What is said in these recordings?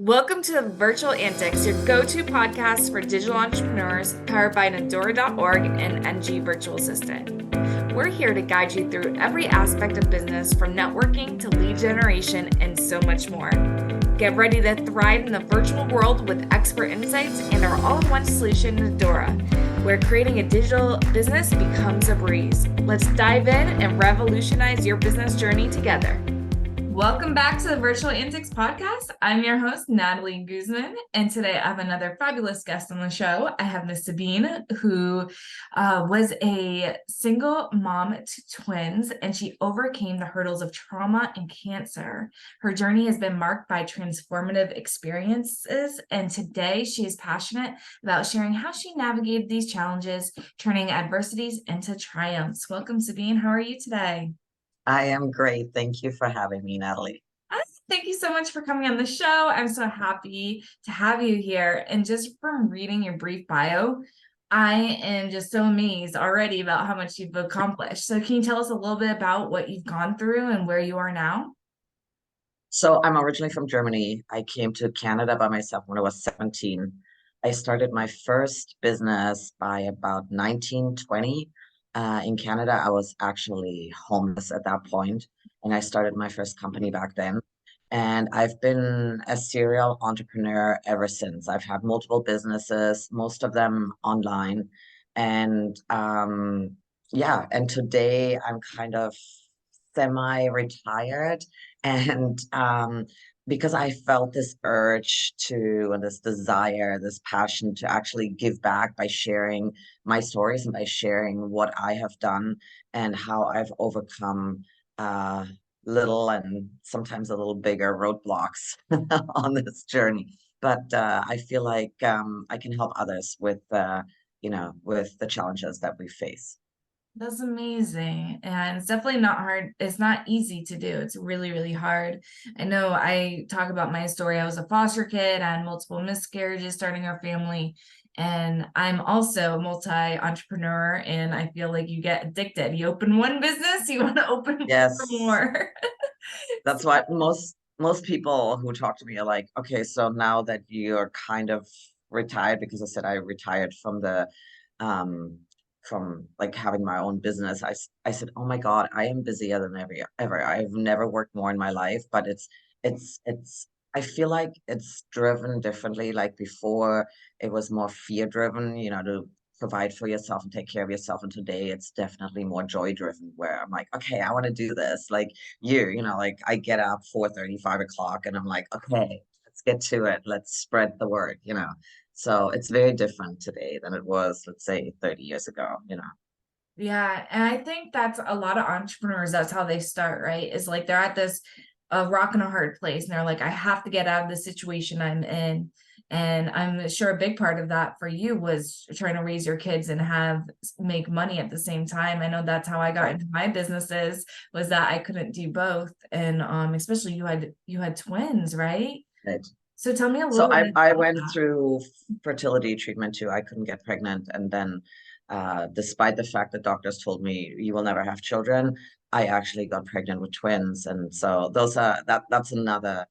Welcome to the Virtual Antics, your go-to podcast for digital entrepreneurs, powered by Nadora.org and NG Virtual Assistant. We're here to guide you through every aspect of business, from networking to lead generation and so much more. Get ready to thrive in the virtual world with expert insights and our all-in-one solution, Nadora, where creating a digital business becomes a breeze. Let's dive in and revolutionize your business journey together. Welcome back to the Virtual Antics Podcast. I'm your host, Natalie Guzman, and today I have another fabulous guest on the show. I have Miss Sabine, who was a single mom to twins, and she overcame the hurdles of trauma and cancer. Her journey has been marked by transformative experiences, and today she is passionate about sharing how she navigated these challenges, turning adversities into triumphs. Welcome, Sabine. How are you today? I am great. Thank you for having me, Natalie. Thank you so much for coming on the show. I'm so happy to have you here. And just from reading your brief bio, I am just so amazed already about how much you've accomplished. So can you tell us a little bit about what you've gone through and where you are now? So I'm originally from Germany. I came to Canada by myself when I was 17. I started my first business by about 1920. In Canada, I was actually homeless at that point, and I started my first company back then. And I've been a serial entrepreneur ever since. I've had multiple businesses, most of them online. And yeah, and today I'm kind of semi-retired and because I felt this urge to and this desire, this passion to actually give back by sharing my stories and by sharing what I have done and how I've overcome uh little and sometimes a little bigger roadblocks on this journey. But I feel like I can help others with with the challenges that we face. That's amazing. And it's definitely not hard. It's not easy to do. It's really, really hard. I know I talk about my story. I was a foster kid. I had multiple miscarriages starting our family. And I'm also a multi-entrepreneur. And I feel like you get addicted. You open one business, you want to open Yes. more. That's why most people who talk to me are like, okay, so now that you're kind of retired, because I said I retired from the from like having my own business. I said, oh my God, I am busier than ever. I've never worked more in my life, but it's I feel like it's driven differently. Like before, it was more fear driven, to provide for yourself and take care of yourself. And today it's definitely more joy driven, where I'm like, okay, I want to do this. Like like I get up 4:30, 5 o'clock, and I'm like, okay, let's get to it. Let's spread the word. So it's very different today than it was, let's say, 30 years ago. Yeah, and I think that's a lot of entrepreneurs, that's how they start, right? Is like they're at this rock and a hard place and they're like, I have to get out of the situation I'm in. And I'm sure a big part of that for you was trying to raise your kids and have make money at the same time. I know that's how I got Right. into my businesses, was that I couldn't do both. And especially you had twins, right? Right. So tell me a So little I bit I about went that. through fertility treatment too. I couldn't get pregnant, and then despite the fact that doctors told me you will never have children, I actually got pregnant with twins. And so that's another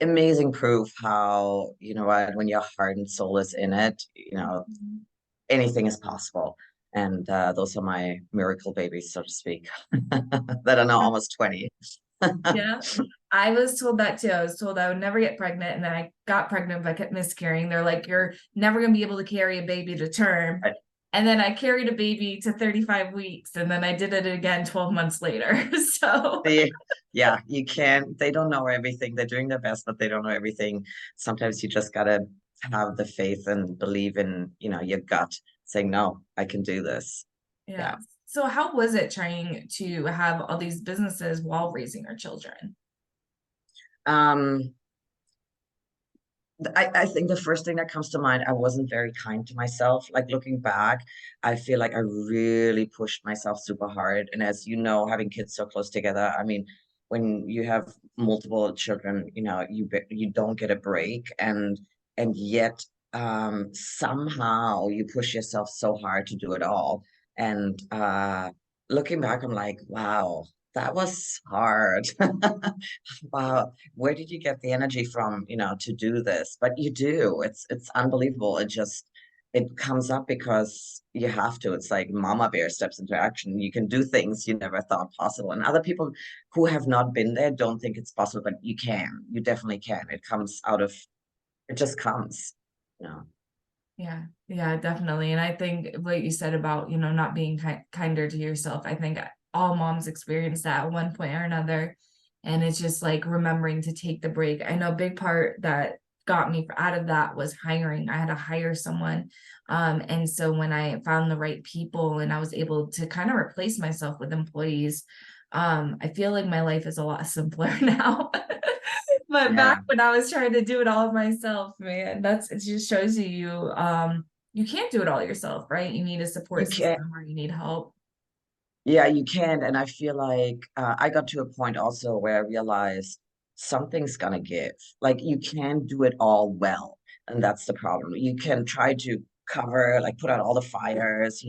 amazing proof how, when your heart and soul is in it, Mhm. anything is possible. And those are my miracle babies, so to speak, that are now almost 20. Yeah, I was told that too. I was told I would never get pregnant, and then I got pregnant, but I kept miscarrying. They're like, you're never gonna be able to carry a baby to term. Right. And then I carried a baby to 35 weeks, and then I did it again 12 months later. So Yeah, you can't, they don't know everything. They're doing their best, but they don't know everything. Sometimes you just gotta have the faith and believe in, your gut, saying, no, I can do this. yeah. Yeah. So how was it trying to have all these businesses while raising your children? Um, I think the first thing that comes to mind, I wasn't very kind to myself. Like looking back, I feel like I really pushed myself super hard. And as you know, having kids so close together, I mean, when you have multiple children, you don't get a break, and yet somehow you push yourself so hard to do it all. And looking back, I'm like, wow, That was hard. Wow. Where did you get the energy from, to do this? But you do. It's unbelievable. It comes up because you have to. It's like mama bear steps into action. You can do things you never thought possible. And other people who have not been there don't think it's possible, but you can. You definitely can. It just comes. Yeah. Yeah, yeah, definitely. And I think what you said about, not being kinder to yourself, I think all moms experience that at one point or another. And it's just like remembering to take the break. I know a big part that got me out of that was hiring. I had to hire someone. And so when I found the right people and I was able to kind of replace myself with employees, I feel like my life is a lot simpler now. But back Yeah. when I was trying to do it all myself, man, it just shows you can't do it all yourself, right? You need a You support can. system or you need help. Yeah, you can. And I feel like I got to a point also where I realized something's gonna give. Like you can do it all well. And that's the problem. You can try to cover, like put out all the fires,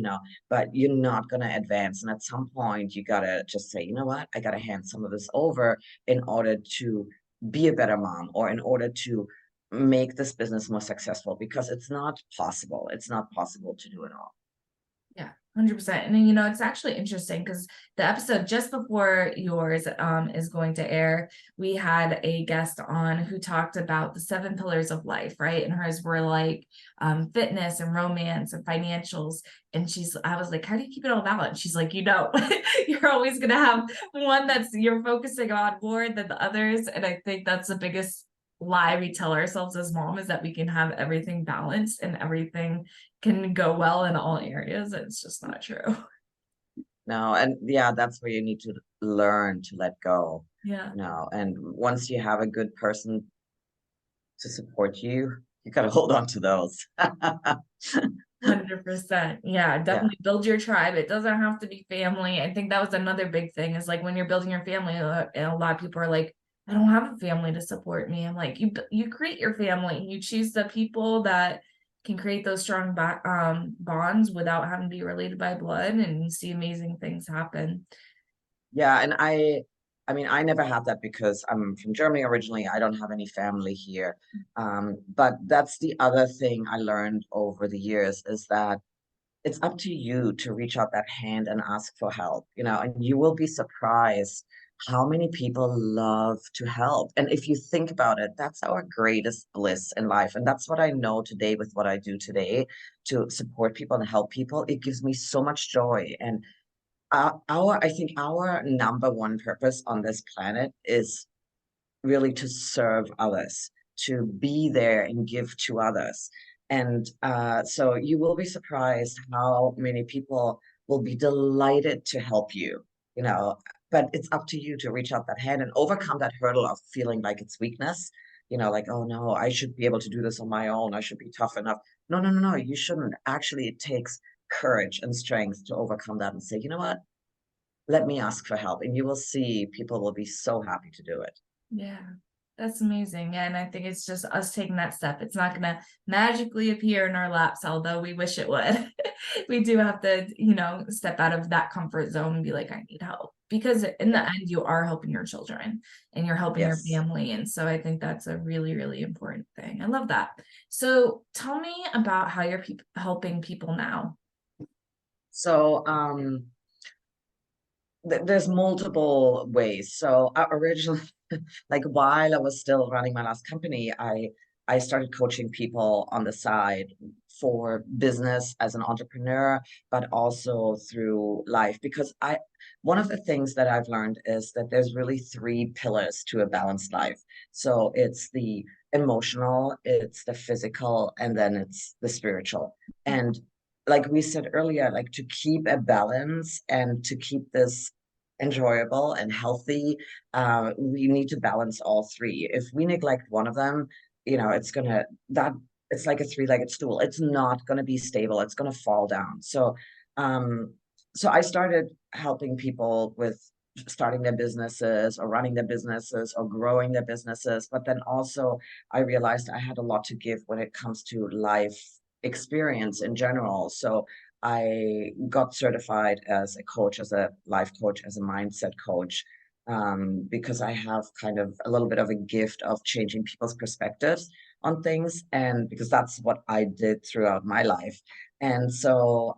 but you're not gonna advance. And at some point you gotta just say, you know what, I gotta hand some of this over in order to be a better mom or in order to make this business more successful because it's not possible. It's not possible to do it all. Yeah, 100%. And then, it's actually interesting because the episode just before yours is going to air, we had a guest on who talked about the 7 pillars of life, right? And hers were like fitness and romance and financials. And I was like, how do you keep it all balanced? She's like, you're always going to have one that's you're focusing on more than the others. And I think that's the biggest lie we tell ourselves as mom is that we can have everything balanced and everything can go well in all areas. It's just not true. No, and yeah, that's where you need to learn to let go, Yeah. and once you have a good person to support you, you gotta hold on to those. 100%. Yeah, Yeah. definitely build your tribe. It doesn't have to be family. I think that was another big thing is like when you're building your family, and a lot of people are like, I don't have a family to support me. I'm like, you create your family. You choose the people that can create those strong bonds without having to be related by blood, and you see amazing things happen. Yeah, and I mean, I never had that because I'm from Germany originally. I don't have any family here. But that's the other thing I learned over the years is that it's up to you to reach out that hand and ask for help, and you will be surprised how many people love to help. And if you think about it, that's our greatest bliss in life. And that's what I know today with what I do today to support people and help people. It gives me so much joy. And I think our number one purpose on this planet is really to serve others, to be there and give to others. And so you will be surprised how many people will be delighted to help you, you know, but it's up to you to reach out that hand and overcome that hurdle of feeling like it's weakness, like, oh no, I should be able to do this on my own. I should be tough enough. No, no, no, no, you shouldn't. Actually, it takes courage and strength to overcome that and say, you know what? Let me ask for help. And you will see people will be so happy to do it. Yeah, that's amazing. And I think it's just us taking that step. It's not going to magically appear in our laps, although we wish it would. We do have to, step out of that comfort zone and be like, I need help. Because in the Yeah. end, you are helping your children and you're helping your Yes. family. And so I think that's a really, really important thing. I love that. So tell me about how you're helping people now. So, there's multiple ways. So originally, like while I was still running my last company, I started coaching people on the side for business as an entrepreneur, but also through life. Because one of the things that I've learned is that there's really 3 pillars to a balanced life. So it's the emotional, it's the physical, and then it's the spiritual. And like we said earlier, like to keep a balance and to keep this enjoyable and healthy, we need to balance all 3. If we neglect one of them, it's like a 3-legged stool. It's not gonna be stable. It's gonna fall down. Um, so I started helping people with starting their businesses or running their businesses or growing their businesses. But then also I realized I had a lot to give when it comes to life experience in general. So I got certified as a coach, as a life coach, as a mindset coach, because I have kind of a little bit of a gift of changing people's perspectives on things, and because that's what I did throughout my life. And so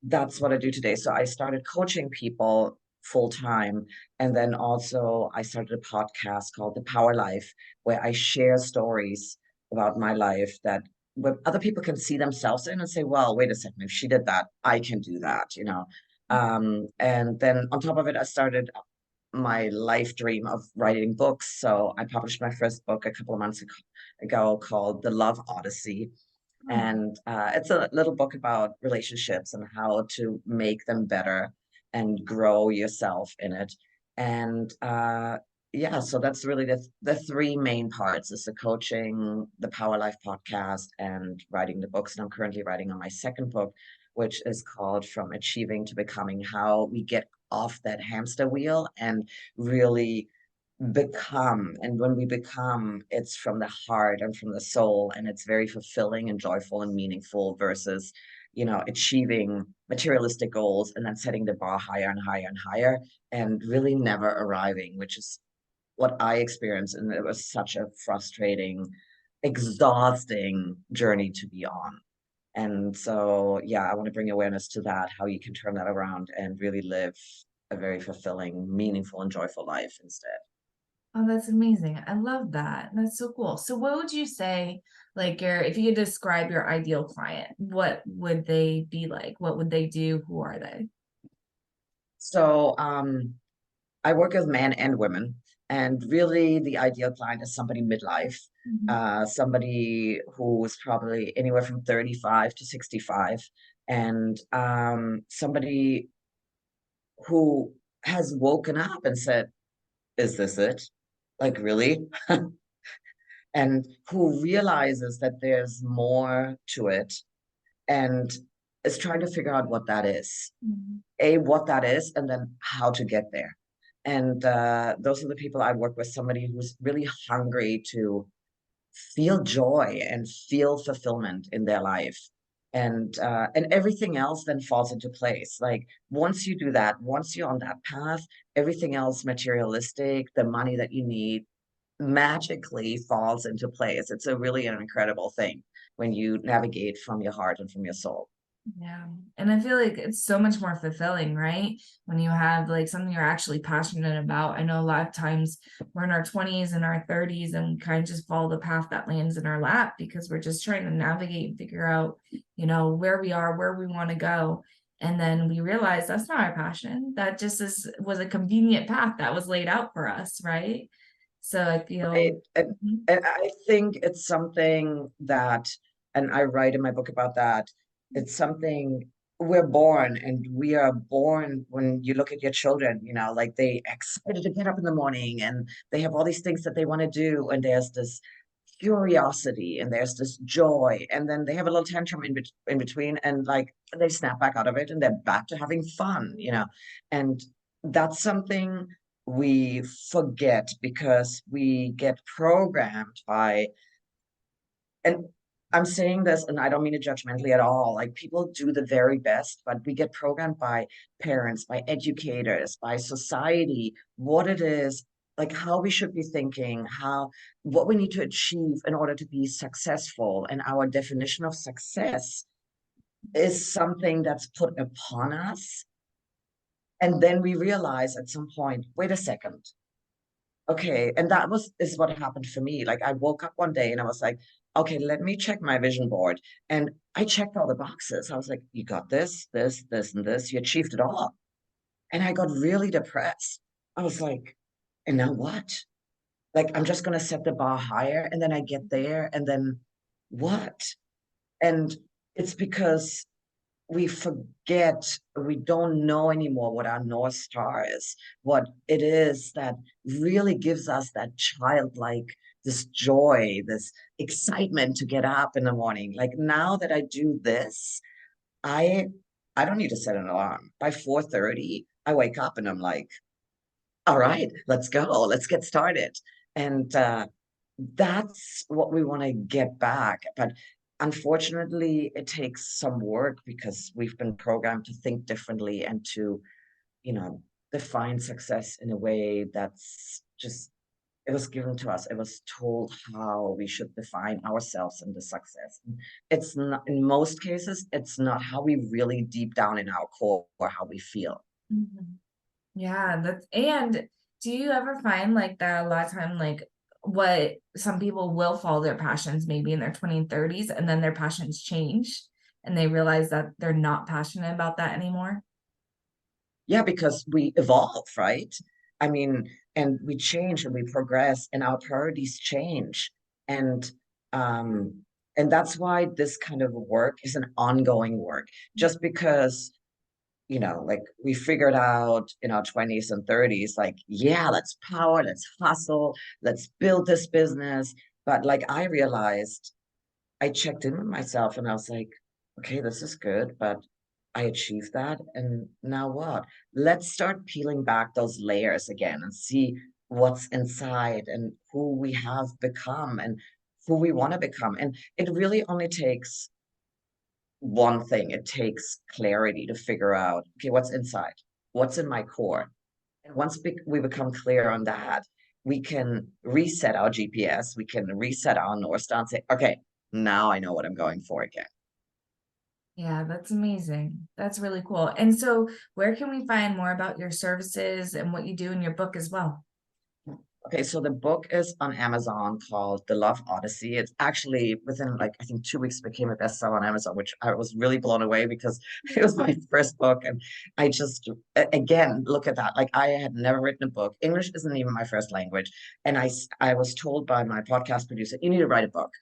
that's what I do today. So I started coaching people full time. And then also I started a podcast called The Power Life, where I share stories about my life that where other people can see themselves in and say, well, wait a second, if she did that, I can do that, you know. And then on top of it, I started my life dream of writing books. So I published my first book a couple of months ago called The Love Odyssey, Oh, and it's a little book about relationships and how to make them better and grow yourself in it. And yeah, so that's really the three main parts is the coaching, the Power Life podcast, and writing the books. And I'm currently writing on my second book, which is called From Achieving to Becoming, how we get off that hamster wheel and really become. And when we become, it's from the heart and from the soul, and it's very fulfilling and joyful and meaningful versus, you know, achieving materialistic goals and then setting the bar higher and higher and higher and really never arriving, which is what I experienced. And it was such a frustrating, exhausting journey to be on. And so, yeah, I want to bring awareness to that, how you can turn that around and really live a very fulfilling, meaningful, and joyful life instead. oh, that's amazing. I love that. That's so cool. So what would you say, like if you could describe your ideal client, what would they be like? What would they do? Who are they? So I work with men and women, and really the ideal client is somebody midlife, Mhm. somebody who's probably anywhere from 35 to 65, and somebody who has woken up and said, "Is this it? Like, really?" And who realizes that there's more to it and is trying to figure out what that is. Mhm. What that is, and then how to get there. And those are the people I work with, somebody who's really hungry to feel joy and feel fulfillment in their life. And everything else then falls into place. Like once you do that, once you're on that path, everything else materialistic, the money that you need magically falls into place. It's a really an incredible thing when you navigate from your heart and from your soul. Yeah. And I feel like it's so much more fulfilling, right? When you have like something you're actually passionate about. I know a lot of times we're in our 20s and our 30s and we kind of just follow the path that lands in our lap because we're just trying to navigate and figure out, where we are, where we want to go. And then we realize that's not our passion. That just was a convenient path that was laid out for us, right? So I Right. feel. Mhm. And I think it's something that, and I write in my book about that, it's something we're born, and we are born when you look at your children, you know, like they excited to get up in the morning and they have all these things that they want to do. And there's this curiosity and there's this joy. And then they have a little tantrum in between and like they snap back out of it and they're back to having fun, you know. And that's something we forget because we get programmed by, and I'm saying this and I don't mean it judgmentally at all. Like people do the very best, but we get programmed by parents, by educators, by society, what it is, like how we should be thinking, how what we need to achieve in order to be successful. And our definition of success is something that's put upon us. And then we realize at some point, wait a second. Okay, and that was is what happened for me. Like I woke up one day and I was like, okay, let me check my vision board. And I checked all the boxes. I was like, you got this, and this. You achieved it all. And I got really depressed. I was like, and now what? Like I'm just gonna set the bar higher and then I get there and then what? And it's because we forget, we don't know anymore what our North Star is, what it is that really gives us that childlike, this joy, this excitement to get up in the morning. Like now that I do this, I I don't need to set an alarm. By 4:30, I wake up and I'm like, all right, let's go, let's get started. And that's what we want to get back. But unfortunately, it takes some work because we've been programmed to think differently and to, you know, define success in a way that's just, it was given to us. It was told how we should define ourselves and the success. It's not, in most cases, it's not how we really deep down in our core or how we feel. Mhm. Yeah, and do you ever find like that a lot of time, like what some people will follow their passions maybe in their 20s and 30s, and then their passions change and they realize that they're not passionate about that anymore? Yeah, because we evolve, right? I mean, and we change and we progress and our priorities change. And um and that's why this kind of work is an ongoing work. Just because, like we figured out in our 20s and 30s, like, yeah, let's power, let's hustle, let's build this business. But like I realized, I checked in with myself and I was like, okay, this is good, but I achieved that. And now what? Let's start peeling back those layers again and see what's inside and who we have become and who we want to become. And it really only takes one thing. It takes clarity to figure out, okay, what's inside, what's in my core. And once we become clear on that, we can reset our GPS, we can reset our North Star and say, okay, now I know what I'm going for again. Yeah, that's amazing. That's really cool. And so, where can we find more about your services and what you do in your book as well? Okay, so the book is on Amazon called The Love Odyssey. It's actually within like I think 2 weeks became a bestseller on Amazon, which I was really blown away because it was my first book. And I just again look at that. Like I had never written a book. English isn't even my first language. And I was told by my podcast producer, you need to write a book.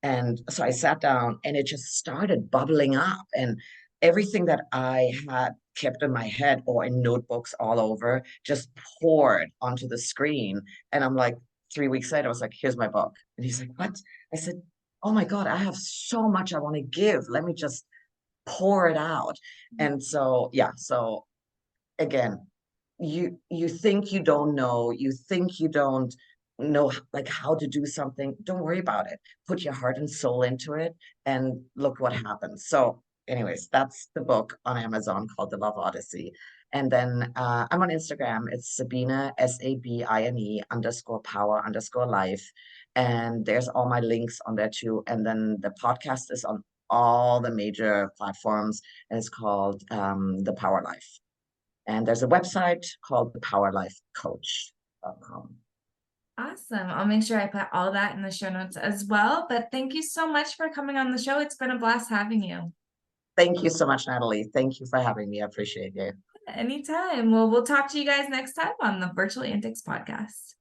And so I sat down and it just started bubbling up. And everything that I had kept in my head or in notebooks all over just poured onto the screen. And I'm like, 3 weeks later, I was like, here's my book. And he's like, what? I said, oh my God, I have so much I want to give. Let me just pour it out. And so, yeah, so again, you think you don't know, you think you don't know like how to do something. Don't worry about it. Put your heart and soul into it and look what happens. So anyways, that's the book on Amazon called The Love Odyssey. And then I'm on Instagram. It's Sabine, Sabine _power _life. And there's all my links on there too. And then the podcast is on all the major platforms and it's called The Power Life. And there's a website called thepowerlifecoach.com. Awesome. I'll make sure I put all that in the show notes as well. But thank you so much for coming on the show. It's been a blast having you. Thank you so much, Natalie. Thank you for having me. I appreciate you. Anytime. Well, we'll talk to you guys next time on the Virtual Antics Podcast.